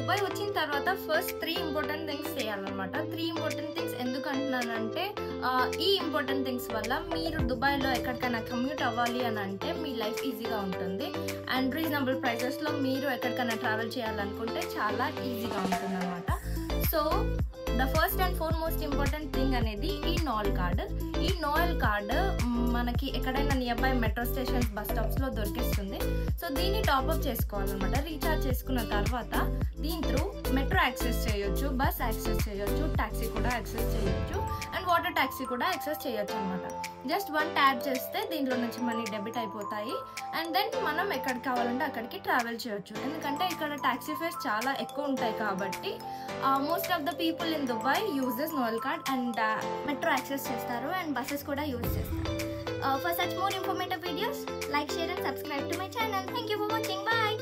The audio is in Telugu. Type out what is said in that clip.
దుబాయ్ వచ్చిన తర్వాత ఫస్ట్ 3 ఇంపార్టెంట్ థింగ్స్ చేయాలన్నమాట. 3 ఇంపార్టెంట్ థింగ్స్ ఎందుకు అంటున్నానంటే ఈ ఇంపార్టెంట్ థింగ్స్ వల్ల మీరు దుబాయ్లో ఎక్కడికైనా కమ్యూట్ అవ్వాలి అని అంటే మీ లైఫ్ ఈజీగా ఉంటుంది. అండ్ రీజనబుల్ ప్రైసెస్లో మీరు ఎక్కడికైనా ట్రావెల్ చేయాలనుకుంటే చాలా ఈజీగా ఉంటుంది అనమాట. So the first and foremost important thing అనేది ఈ నోయల్ కార్డ్. ఈ నోయల్ కార్డ్ మనకి ఎక్కడైనా nearby metro stations, bus స్టాప్స్లో దొరికిస్తుంది. సో దీన్ని టాప్అప్ చేసుకోవాలన్నమాట. రీఛార్జ్ చేసుకున్న తర్వాత దీని త్రూ మెట్రో యాక్సెస్ చేయొచ్చు, బస్ యాక్సెస్ చేయొచ్చు, ట్యాక్సీ కూడా యాక్సెస్ చేయొచ్చు, అండ్ వాటర్ ట్యాక్సీ కూడా యాక్సెస్ చేయొచ్చు అనమాట. జస్ట్ 1 ట్యాప్ చేస్తే దీంట్లో నుంచి మనీ డెబిట్ అయిపోతాయి. అండ్ దెన్ మనం ఎక్కడికి కావాలంటే అక్కడికి ట్రావెల్ చేయొచ్చు. ఎందుకంటే ఇక్కడ ట్యాక్సీ ఫేర్స్ చాలా ఎక్కువ ఉంటాయి కాబట్టి most of the people in Dubai use this Noel card and metro access చేస్తారు అండ్ బస్సెస్ కూడా యూజ్ చేస్తారు. For such more informative videos, like, share and subscribe to my channel. Thank you for watching. Bye.